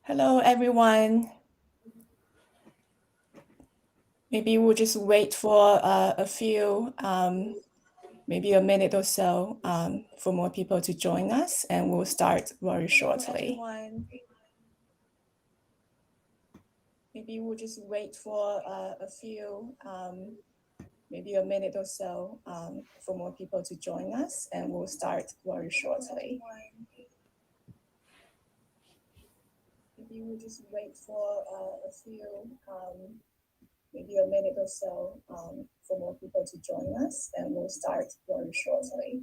Hello, everyone. Maybe we'll just wait for a few, maybe a minute or so, for more people to join us, and we'll start very shortly. Maybe we'll just wait for a few, maybe a minute or so, for more people to join us, and we'll start very shortly. Maybe we'll just wait for a few, maybe a minute or so, for more people to join us, and we'll start very shortly.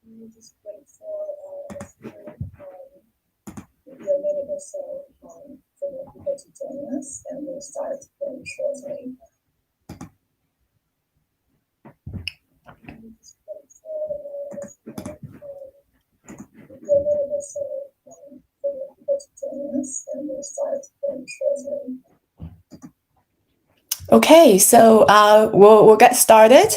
We'll just wait for a few, maybe a minute or so, for more people to join us, and we'll start very shortly. We'll just wait for a few, maybe a minute or so, for more people to join us, and we'll start very shortly. Okay, so we'll get started.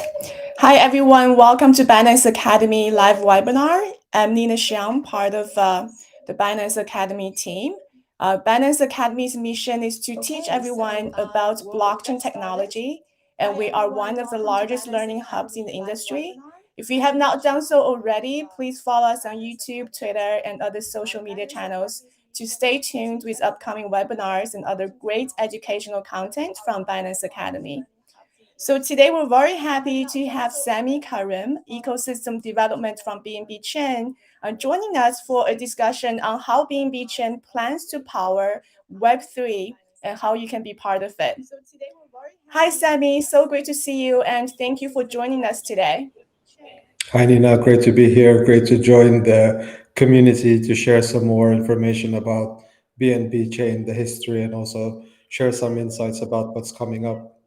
Hi, everyone. Welcome to Binance Academy live webinar. I'm Nina Xiang, part of the Binance Academy team. Binance Academy's mission is to teach everyone about blockchain technology, and we are one of the largest learning hubs in the industry. If you have not done so already, please follow us on YouTube, Twitter, and other social media channels to stay tuned with upcoming webinars and other great educational content from Binance Academy. So today we're very happy to have Samy Karim, Ecosystem Development from BNB Chain, joining us for a discussion on how BNB Chain plans to power Web3 and how you can be part of it. Hi, Samy. So great to see you, and thank you for joining us today. Hi, Nina. Great to be here. Great to join the community to share some more information about BNB Chain, the history, and also share some insights about what's coming up.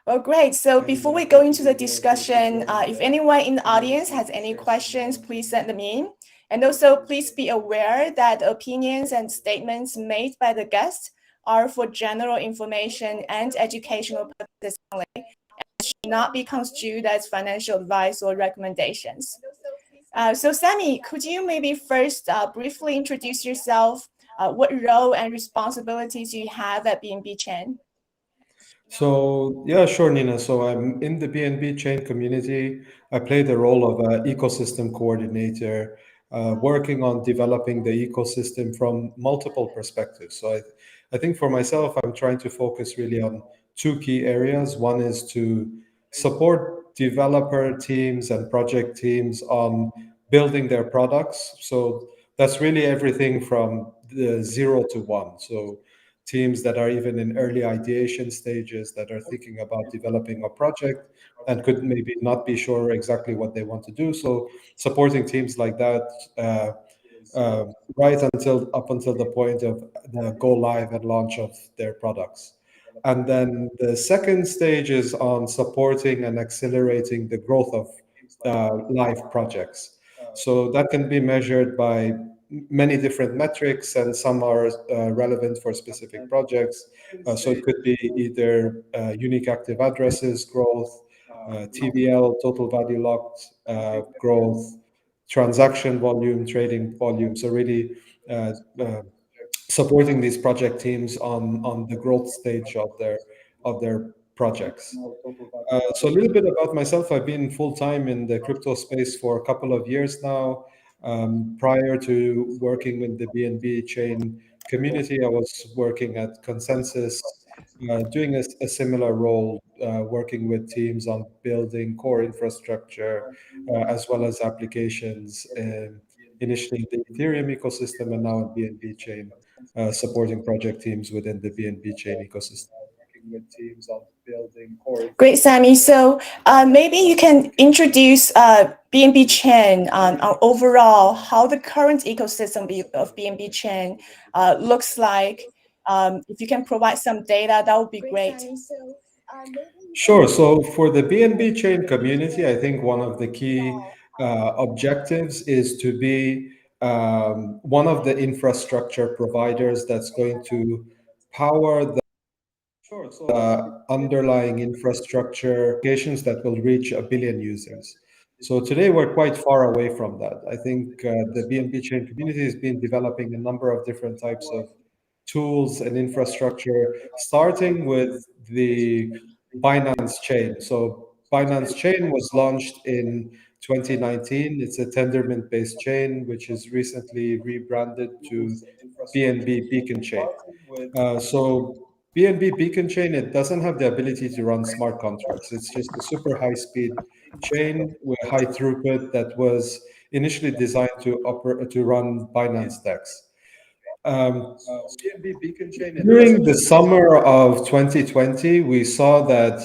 Well, great. So before we go into the discussion, if anyone in the audience has any questions, please send them in. And also, please be aware that opinions and statements made by the guests are for general information and educational purposes only, and should not be construed as financial advice or recommendations. So Samy, could you maybe first briefly introduce yourself? What role and responsibilities you have at BNB Chain? So, yeah, sure, Nina. So, I'm in the BNB Chain community. I play the role of an ecosystem coordinator, working on developing the ecosystem from multiple perspectives. So, I think for myself, I'm trying to focus really on two key areas. One is to support developer teams and project teams on building their products. So, that's really everything from the 0 to 1. So, teams that are even in early ideation stages that are thinking about developing a project and could maybe not be sure exactly what they want to do. So supporting teams like that right until up until the point of the go live and launch of their products. And then the second stage is on supporting and accelerating the growth of live projects. So that can be measured by many different metrics, and some are relevant for specific projects. So it could be either unique active addresses growth, TVL, total value locked growth, transaction volume, trading volume. So really supporting these project teams on the growth stage of their projects. So a little bit about myself. I've been full time in the crypto space for a couple of years now. Prior to working with the BNB chain community, I was working at Consensus, doing a similar role, working with teams on building core infrastructure as well as applications, initially in the Ethereum ecosystem and now in BNB chain, supporting project teams within the BNB chain ecosystem. Great, Samy. So maybe you can introduce BNB Chain on overall how the current ecosystem of BNB Chain looks like. If you can provide some data, that would be great. Sure. So for the BNB chain community, I think one of the key objectives is to be one of the infrastructure providers that's going to power the underlying infrastructure applications that will reach 1 billion users. So today we're quite far away from that. I think the BNB Chain community has been developing a number of different types of tools and infrastructure, starting with the Binance Chain. So Binance Chain was launched in 2019. It's a Tendermint-based chain, which is recently rebranded to BNB Beacon Chain. So BNB Beacon Chain, it doesn't have the ability to run smart contracts. It's just a super high-speed chain with high throughput that was initially designed to run Binance DEX. During the summer of 2020, we saw that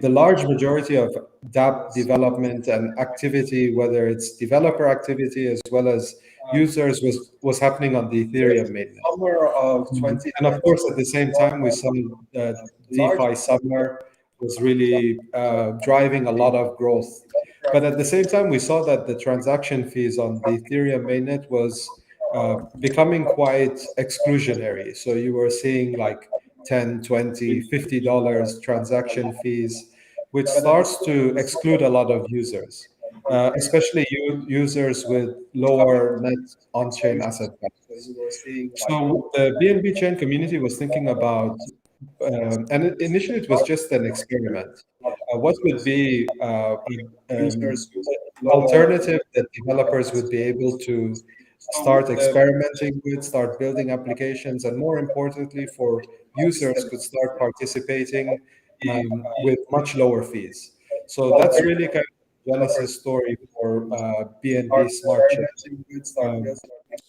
the large majority of dApp development and activity, whether it's developer activity as well as users, was happening on the Ethereum mainnet. And of course, at the same time, we saw that DeFi summer was really driving a lot of growth. But at the same time, we saw that the transaction fees on the Ethereum mainnet was becoming quite exclusionary. So you were seeing like 10, 20, $50 transaction fees, which starts to exclude a lot of users, especially users with lower net on-chain asset values. So the BNB Chain community was thinking about, initially it was just an experiment. What would be an alternative that developers would be able to start experimenting with, start building applications, and more importantly, for users could start participating with much lower fees. So that's really kind of Genesis story for BNB Smart Chain.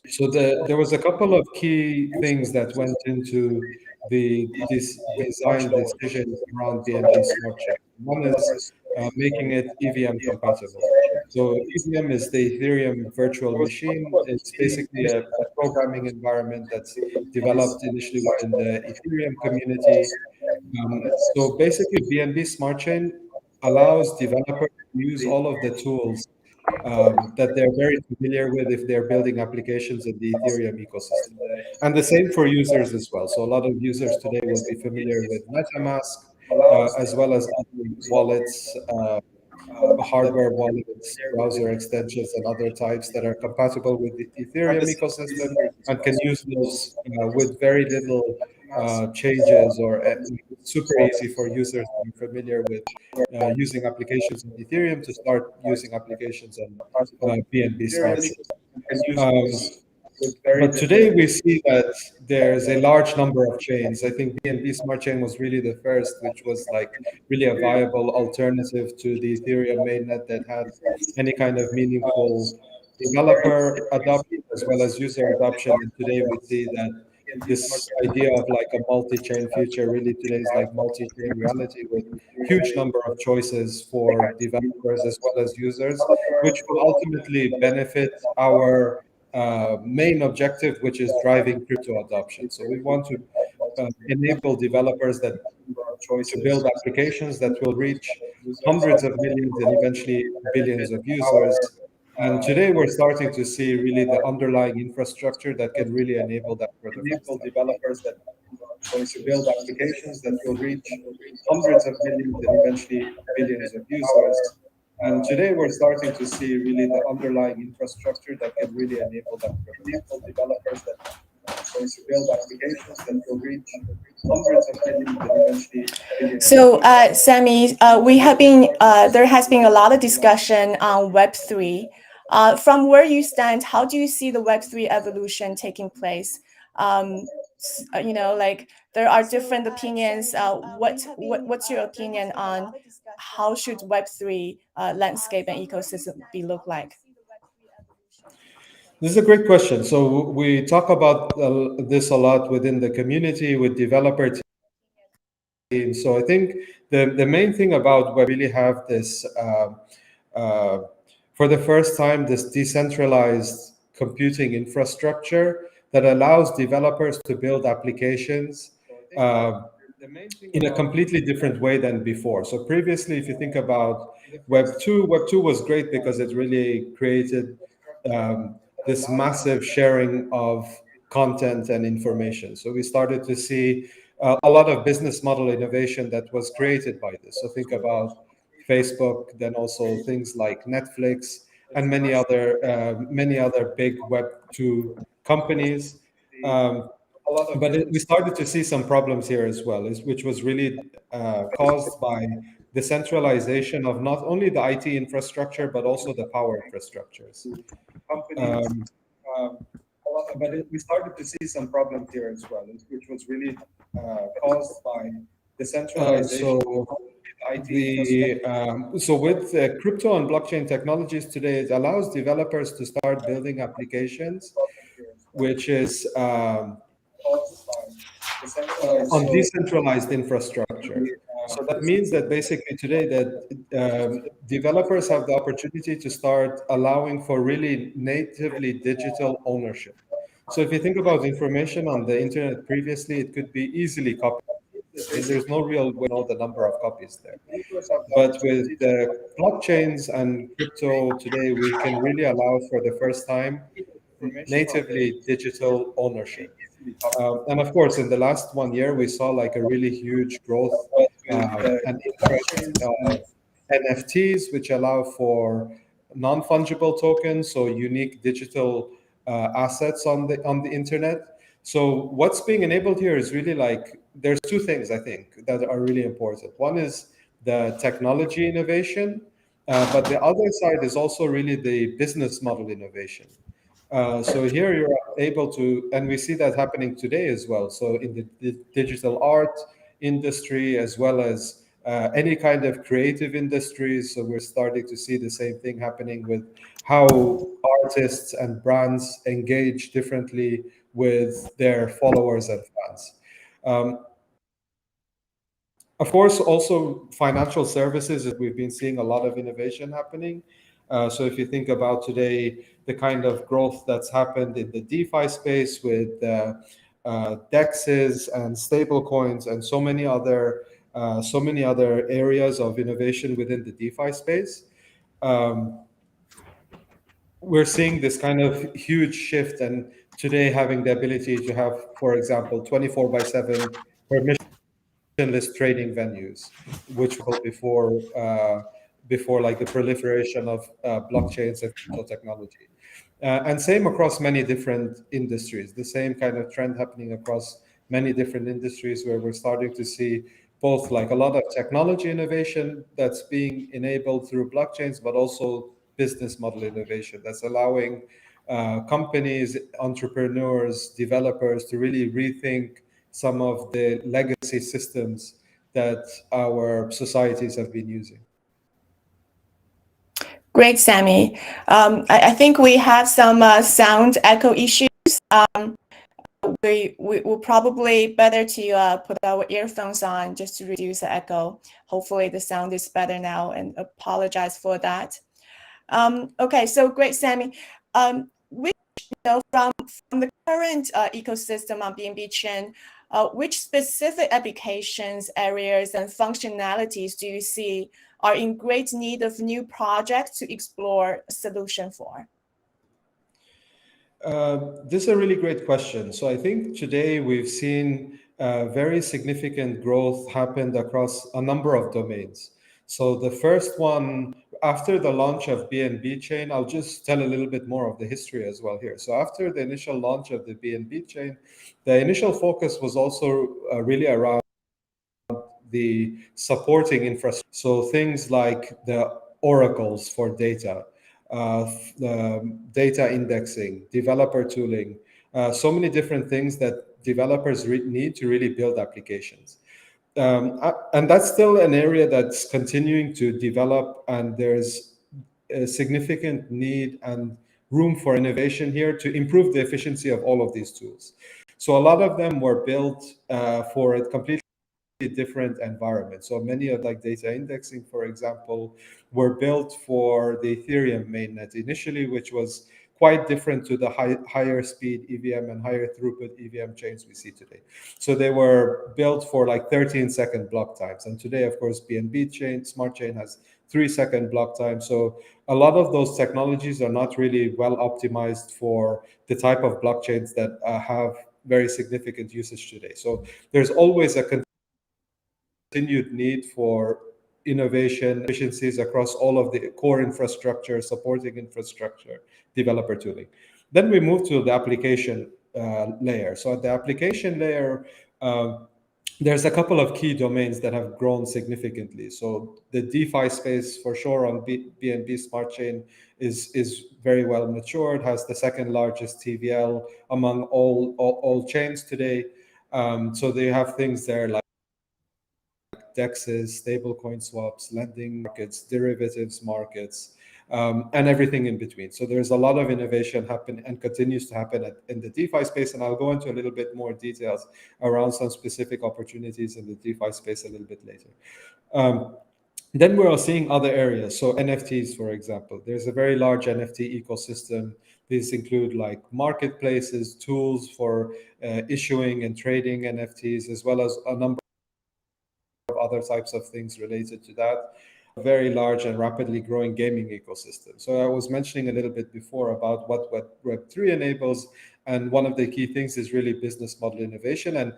So there was a couple of key things that went into this design decision around BNB Smart Chain. One is making it EVM compatible. So EVM is the Ethereum virtual machine. It's basically a programming environment that's developed initially within the Ethereum community. So basically, BNB Smart Chain allows developers to use all of the tools that they're very familiar with if they're building applications in the Ethereum ecosystem. And the same for users as well. So a lot of users today will be familiar with MetaMask, as well as other wallets, hardware wallets, browser extensions, and other types that are compatible with the Ethereum ecosystem and can use those with very little changes, or super easy for users to be familiar with using applications on Ethereum to start using applications on BNB Smart Chain. Um, but today we see that there's a large number of chains. I think BNB Smart Chain was really the first, which was like really a viable alternative to the Ethereum mainnet that had any kind of meaningful developer adoption as well as user adoption. And today we see that this idea of like a multi-chain future really today is like multi-chain reality with huge number of choices for developers as well as users, which will ultimately benefit our main objective, which is driving crypto adoption. So we want to enable developers that to build applications that will reach hundreds of millions and eventually billions of users. And today we're starting to see really the underlying infrastructure that can really enable that for the first time. To build applications that will reach hundreds of millions and eventually billions of users. And today we're starting to see really the underlying infrastructure that can really enable that for the developers that are going to build applications that will reach hundreds of millions and eventually billions. So, Samy, we have been there has been a lot of discussion on Web3. From where you stand, how do you see the Web3 evolution taking place? Like there are different opinions. What's your opinion on how should Web3 landscape and ecosystem be look like? This is a great question. So we talk about this a lot within the community with developer teams. So I think the main thing about Web really have this for the first time this decentralized computing infrastructure that allows developers to build applications in a completely different way than before. So previously, if you think about Web2 was great because it really created this massive sharing of content and information. So we started to see a lot of business model innovation that was created by this. So think about Facebook, then also things like Netflix, and many other big Web2 companies. We started to see some problems here as well, which was really caused by the centralization of not only the IT infrastructure but also the power infrastructures. Um, we started to see some problems here as well, which was really caused by the centralization. So with crypto and blockchain technologies today, it allows developers to start building applications, which is on decentralized infrastructure. So that means that basically today that developers have the opportunity to start allowing for really natively digital ownership. So if you think about information on the internet previously, it could be easily copied. There's no real way to know the number of copies there. But with the blockchains and crypto today, we can really allow for the first time natively digital ownership. And of course, in the last 1 year, we saw like a really huge growth and interest of NFTs, which allow for non-fungible tokens, so unique digital assets on the internet. So what's being enabled here is really like there's two things I think that are really important. One is the technology innovation, but the other side is also really the business model innovation. So here you're able to, and we see that happening today as well. So in the digital art industry, as well as any kind of creative industries. So we're starting to see the same thing happening with how artists and brands engage differently with their followers and fans. Of course, also financial services, we've been seeing a lot of innovation happening. So if you think about today, the kind of growth that's happened in the DeFi space with DEXs and stable coins and so many other areas of innovation within the DeFi space, we're seeing this kind of huge shift. And today, having the ability to have, for example, 24/7 permissionless trading venues, which were before like the proliferation of blockchains and crypto technology. And same across many different industries, the same kind of trend happening across many different industries where we're starting to see both like a lot of technology innovation that's being enabled through blockchains, but also business model innovation that's allowing companies, entrepreneurs, developers to really rethink some of the legacy systems that our societies have been using. Great, Samy. I think we have some sound echo issues. We will probably better to put our earphones on just to reduce the echo. Hopefully the sound is better now, and apologize for that. Okay, so great, Samy. From the current ecosystem on BNB Chain, which specific applications, areas, and functionalities do you see are in great need of new projects to explore a solution for? This is a really great question. So I think today we've seen very significant growth happened across a number of domains. So the first one, after the launch of BNB Chain, I'll just tell a little bit more of the history as well here. So after the initial launch of the BNB Chain, the initial focus was also really around the supporting infrastructure. So things like the oracles for data, data indexing, developer tooling, so many different things that developers need to really build applications. And that's still an area that's continuing to develop, and there's a significant need and room for innovation here to improve the efficiency of all of these tools. So a lot of them were built for a completely different environment. So many of like data indexing, for example, were built for the Ethereum mainnet initially, which was quite different to the higher speed EVM and higher throughput EVM chains we see today. So they were built for like 13-second block times. And today, of course, BNB Chain, Smart Chain has 3-second block time. So a lot of those technologies are not really well optimized for the type of blockchains that have very significant usage today. So there's always a continued need for innovation, efficiencies across all of the core infrastructure, supporting infrastructure, developer tooling. Then we move to the application layer. So at the application layer, there's a couple of key domains that have grown significantly. So the DeFi space, for sure, on BNB Smart Chain is very well matured, has the second largest TVL among all chains today. So they have things there like DEXs, stablecoin swaps, lending markets, derivatives markets, and everything in between. So there's a lot of innovation happen and continues to happen in the DeFi space. And I'll go into a little bit more details around some specific opportunities in the DeFi space a little bit later. Then we're seeing other areas. So NFTs, for example, there's a very large NFT ecosystem. These include like marketplaces, tools for issuing and trading NFTs, as well as a number of other types of things related to that. A very large and rapidly growing gaming ecosystem. So I was mentioning a little bit before about what Web3 enables, and one of the key things is really business model innovation. And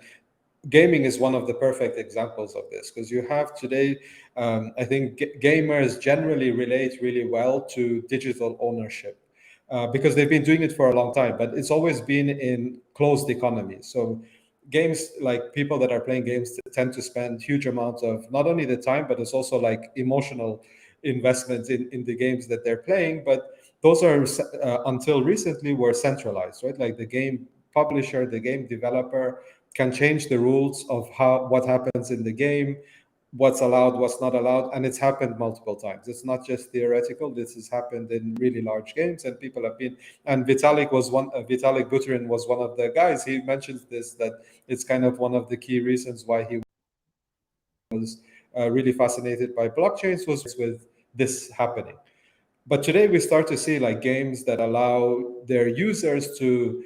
gaming is one of the perfect examples of this, because you have today, I think gamers generally relate really well to digital ownership. Because they've been doing it for a long time, but it's always been in closed economies. So games, like people that are playing games tend to spend huge amounts of not only the time, but it's also like emotional investment in the games that they're playing. But those are until recently were centralized, right? Like the game publisher, the game developer can change the rules of what happens in the game, what's allowed, what's not allowed, and it's happened multiple times. It's not just theoretical. This has happened in really large games, and people have been. And Vitalik Buterin was one of the guys. He mentions this, that it's kind of one of the key reasons why he was really fascinated by blockchains, was with this happening. But today we start to see like games that allow their users to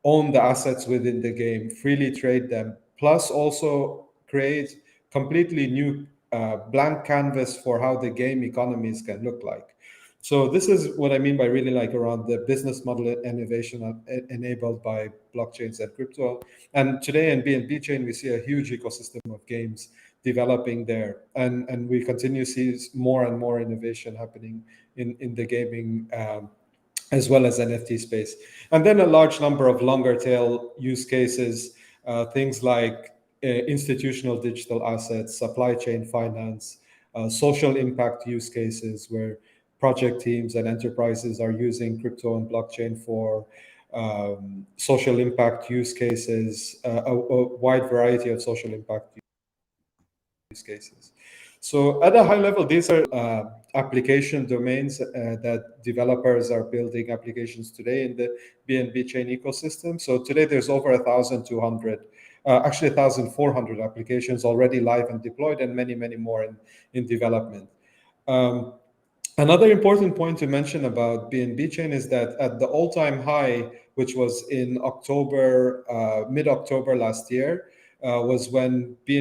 own the assets within the game, freely trade them, plus also create completely new blank canvas for how the game economies can look like. So this is what I mean by really like around the business model innovation enabled by blockchains and crypto. And today in BNB Chain, we see a huge ecosystem of games developing there. And we continue to see more and more innovation happening in the gaming as well as NFT space. And then a large number of longer tail use cases, things like institutional digital assets, supply chain finance, social impact use cases where project teams and enterprises are using crypto and blockchain for social impact use cases, a wide variety of social impact use cases. So at a high level, these are application domains that developers are building applications today in the BNB Chain ecosystem. So today there's over 1,200, actually 1,400 applications already live and deployed, and many, many more in development. Another important point to mention about BNB Chain is that at the all-time high, which was in October, mid-October last year, was when BNB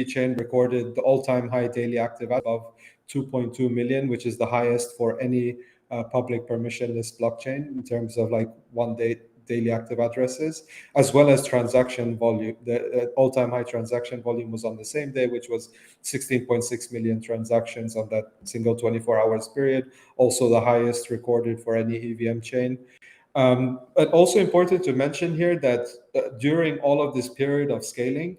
Chain recorded the all-time high daily active of 2.2 million, which is the highest for any public permissionless blockchain in terms of like one day daily active addresses, as well as transaction volume. The all-time high transaction volume was on the same day, which was 16.6 million transactions on that single 24 hours period, also the highest recorded for any EVM chain. But also important to mention here that during all of this period of scaling,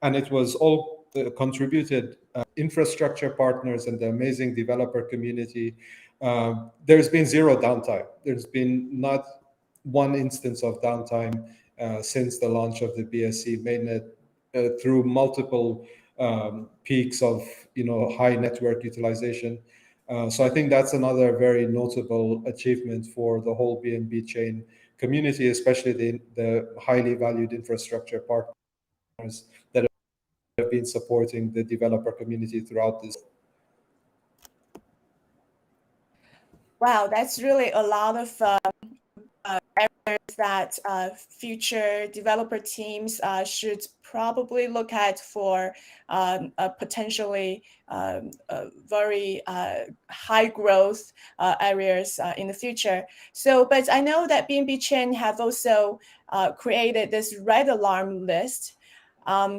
and it was all contributed infrastructure partners and the amazing developer community. There's been zero downtime. There's been not one instance of downtime since the launch of the BSC mainnet through multiple peaks of high network utilization. So I think that's another very notable achievement for the whole BNB chain community, especially the highly valued infrastructure partners that have been supporting the developer community throughout this. Wow, that's really a lot of areas that future developer teams should probably look at for potentially very high growth areas in the future. So, but I know that BNB Chain have also created this red alarm list.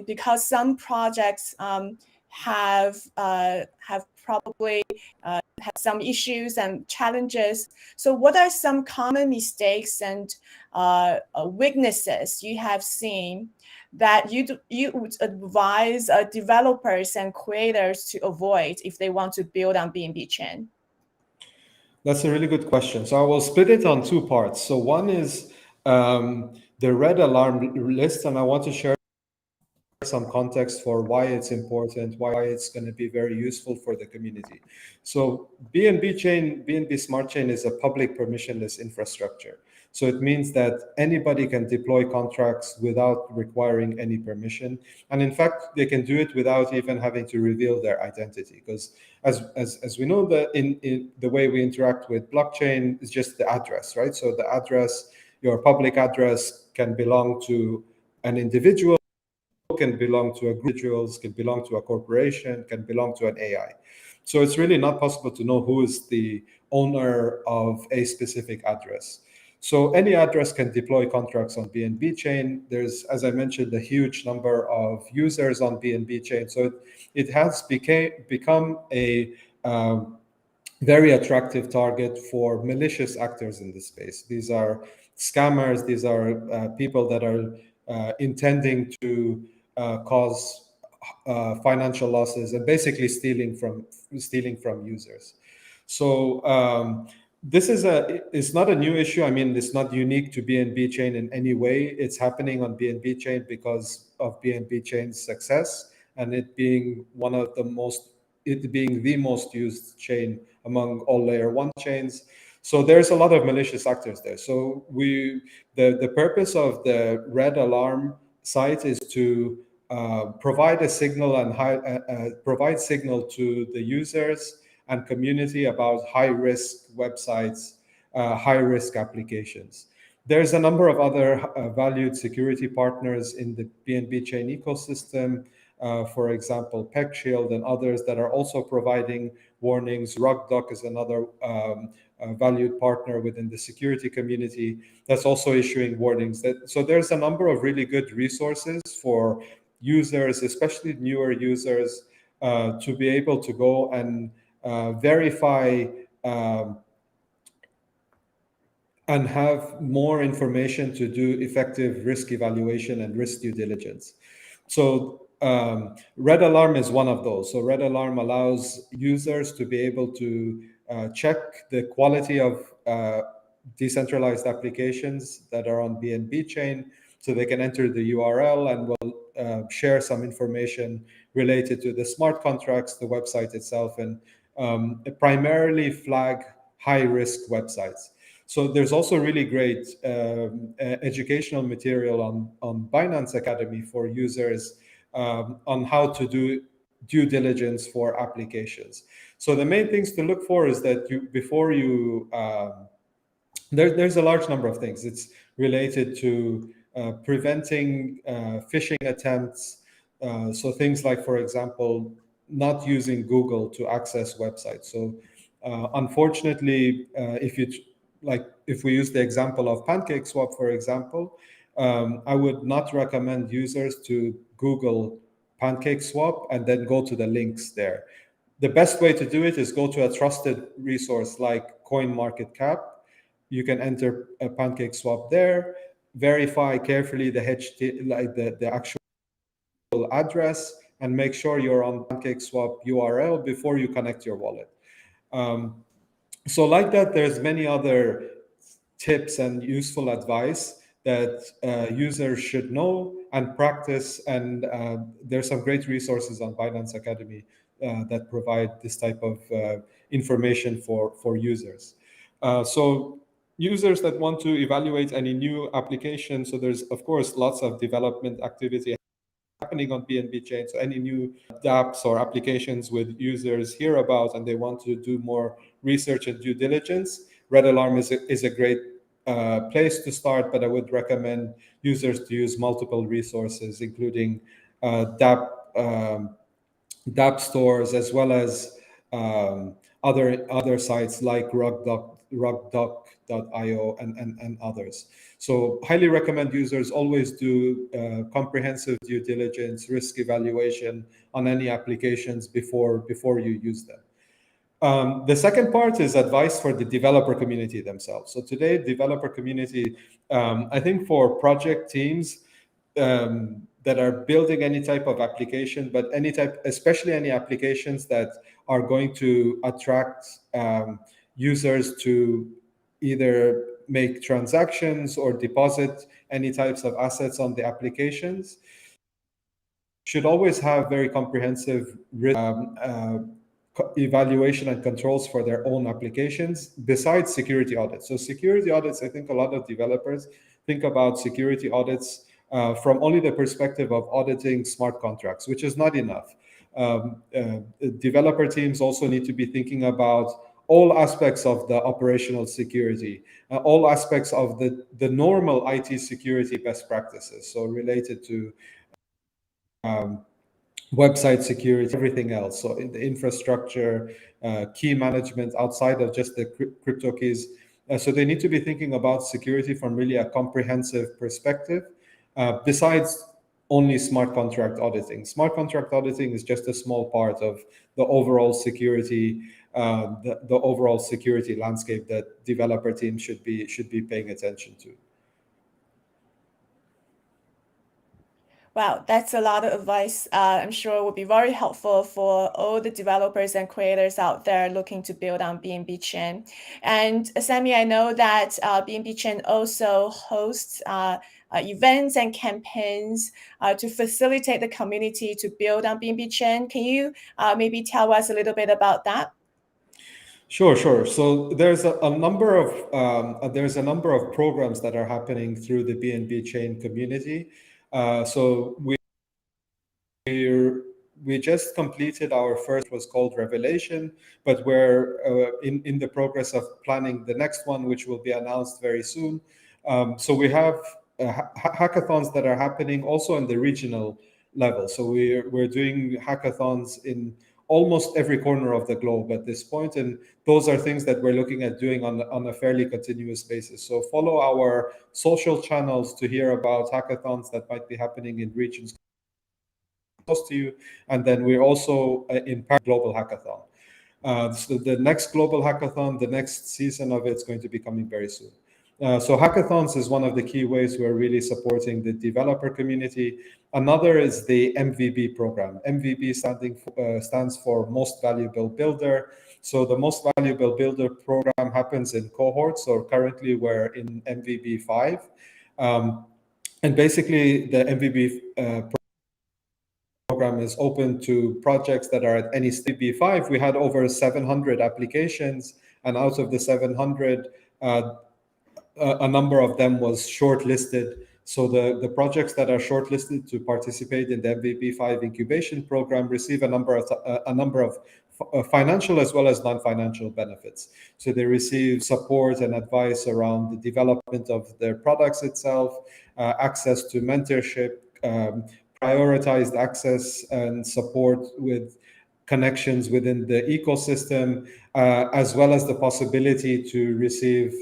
because some projects have probably had some issues and challenges. So what are some common mistakes and weaknesses you have seen that you would advise developers and creators to avoid if they want to build on BNB Chain? That's a really good question. So I will split it on two parts. So one is the red alarm list, and I want to share some context for why it's important, why it's going to be very useful for the community. So BNB Chain, BNB Smart Chain is a public permissionless infrastructure. So it means that anybody can deploy contracts without requiring any permission. And in fact, they can do it without even having to reveal their identity. Because as we know, that in the way we interact with blockchain is just the address, right? So the address, your public address, can belong to an individual, can belong to individuals, can belong to a corporation, can belong to an AI. So it's really not possible to know who is the owner of a specific address. So any address can deploy contracts on BNB Chain. There's, as I mentioned, a huge number of users on BNB Chain. So it has become a very attractive target for malicious actors in this space. These are scammers. These are people that are intending to cause financial losses and basically stealing from users. So this is not a new issue. I mean, it's not unique to BNB Chain in any way. It's happening on BNB Chain because of BNB Chain's success and it being the most used chain among all layer 1 chains. So there's a lot of malicious actors there. So the purpose of the red alarm site is to provide a signal and provide signal to the users and community about high-risk websites, high-risk applications. There's a number of other valued security partners in the BNB Chain ecosystem, for example, PeckShield and others that are also providing warnings. RugDuck is another valued partner within the security community that's also issuing warnings. So there's a number of really good resources for users, especially newer users, to be able to go and verify and have more information to do effective risk evaluation and risk due diligence. So Red Alarm is one of those. So Red Alarm allows users to be able to check the quality of decentralized applications that are on BNB Chain. So they can enter the URL and will share some information related to the smart contracts, the website itself, and primarily flag high-risk websites. So there's also really great educational material on Binance Academy for users on how to do due diligence for applications. So the main things to look for is that there's a large number of things. It's related to preventing phishing attempts. So things like, for example, not using Google to access websites. So unfortunately, if we use the example of PancakeSwap, for example, I would not recommend users to Google PancakeSwap and then go to the links there. The best way to do it is go to a trusted resource like CoinMarketCap. You can enter a PancakeSwap there, verify carefully the actual address, and make sure you're on PancakeSwap URL before you connect your wallet. So like that, there's many other tips and useful advice that users should know and practice. And there's some great resources on Binance Academy that provide this type of information for users. So users that want to evaluate any new application, so there's, of course, lots of development activity happening on BNB Chain. So any new dApps or applications with users hear about and they want to do more research and due diligence, Red Alarm is a great place to start, but I would recommend users to use multiple resources, including dApp stores, as well as other sites like RugDuck rugduck.io, and others. So highly recommend users always do comprehensive due diligence, risk evaluation on any applications before you use them. The second part is advice for the developer community themselves. So today, developer community, I think for project teams that are building any type of application, but especially any applications that are going to attract users to either make transactions or deposit any types of assets on the applications, should always have very comprehensive risk evaluation and controls for their own applications besides security audits. So security audits, I think a lot of developers think about security audits from only the perspective of auditing smart contracts, which is not enough. Developer teams also need to be thinking about all aspects of the operational security, all aspects of the normal IT security best practices, so related to website security, everything else. So in the infrastructure, key management outside of just the crypto keys. So they need to be thinking about security from really a comprehensive perspective, besides only smart contract auditing. Smart contract auditing is just a small part of the overall security, the overall security landscape that developer teams should be paying attention to. Wow, that's a lot of advice. I'm sure will be very helpful for all the developers and creators out there looking to build on BNB Chain. And Samy, I know that BNB Chain also hosts events and campaigns to facilitate the community to build on BNB Chain. Can you maybe tell us a little bit about that? Sure. So there's a number of programs that are happening through the BNB Chain community. So we just completed our first, was called Revelation, but we're in the progress of planning the next one, which will be announced very soon. So we have hackathons that are happening also in the regional level. So we're doing hackathons in almost every corner of the globe at this point, and those are things that we're looking at doing on a fairly continuous basis. So follow our social channels to hear about hackathons that might be happening in regions close to you. And then we're also in global hackathon. So the next global hackathon, the next season of it's going to be coming very soon. So hackathons is one of the key ways we're really supporting the developer community. Another is the MVB program. MVB stands for Most Valuable Builder. So the Most Valuable Builder program happens in cohorts. So currently we're in MVB 5. And basically the MVB program is open to projects that are at any stage. B5, we had over 700 applications, and out of the 700, a number of them was shortlisted. So the projects that are shortlisted to participate in the MVP5 incubation program receive a number of financial as well as non-financial benefits. So they receive support and advice around the development of their products itself, access to mentorship, prioritized access and support with connections within the ecosystem, as well as the possibility to receive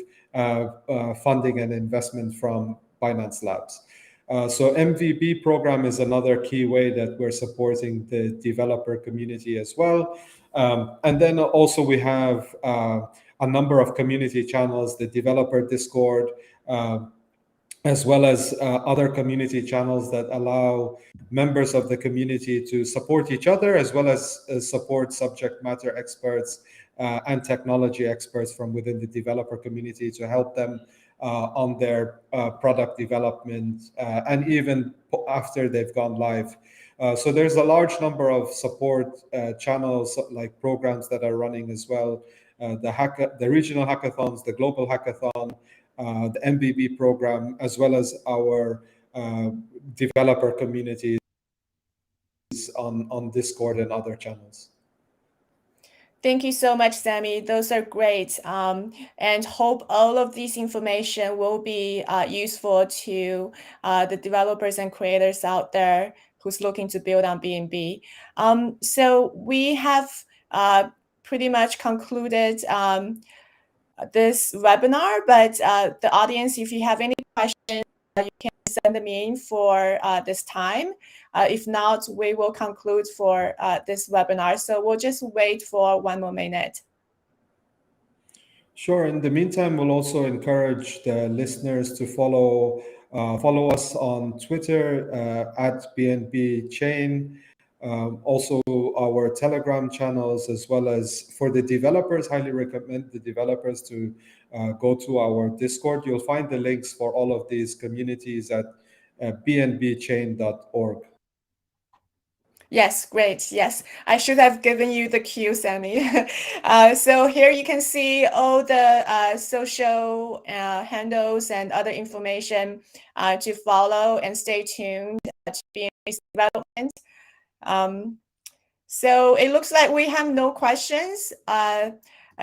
funding and investment from Binance Labs. So MVB program is another key way that we're supporting the developer community as well. And then also we have a number of community channels, the developer Discord, as well as other community channels that allow members of the community to support each other, as well as support subject matter experts and technology experts from within the developer community to help them on their product development and even after they've gone live. So there's a large number of support channels, like programs that are running as well. The regional hackathons, the global hackathon, the MVB program, as well as our developer communities on Discord and other channels. Thank you so much, Samy. Those are great. And hope all of this information will be useful to the developers and creators out there who's looking to build on BNB. So we have pretty much concluded this webinar. But the audience, if you have any questions, you can send them in for this time. If not, we will conclude for this webinar. So we'll just wait for 1 more minute. Sure. In the meantime, we'll also encourage the listeners to follow us on Twitter at BNB Chain. Also, our Telegram channels, as well as for the developers, highly recommend the developers to go to our Discord. You'll find the links for all of these communities at bnbchain.org. Yes, great. Yes, I should have given you the cue, Samy. So here you can see all the social handles and other information to follow, and stay tuned to BNB's development. So it looks like we have no questions. I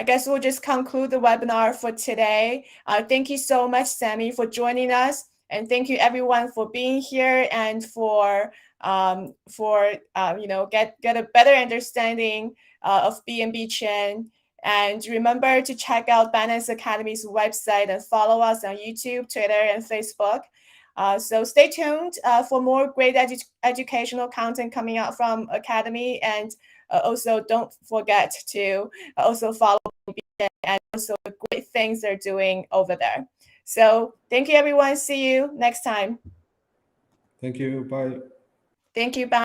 guess we'll just conclude the webinar for today. Thank you so much, Samy, for joining us. And thank you everyone for being here and for get a better understanding of BNB Chain. And remember to check out Binance Academy's website and follow us on YouTube, Twitter, and Facebook. So stay tuned for more great educational content coming out from Academy. And also don't forget to also follow BNB and also the great things they're doing over there. So thank you, everyone. See you next time. Thank you. Bye. Thank you. Bye.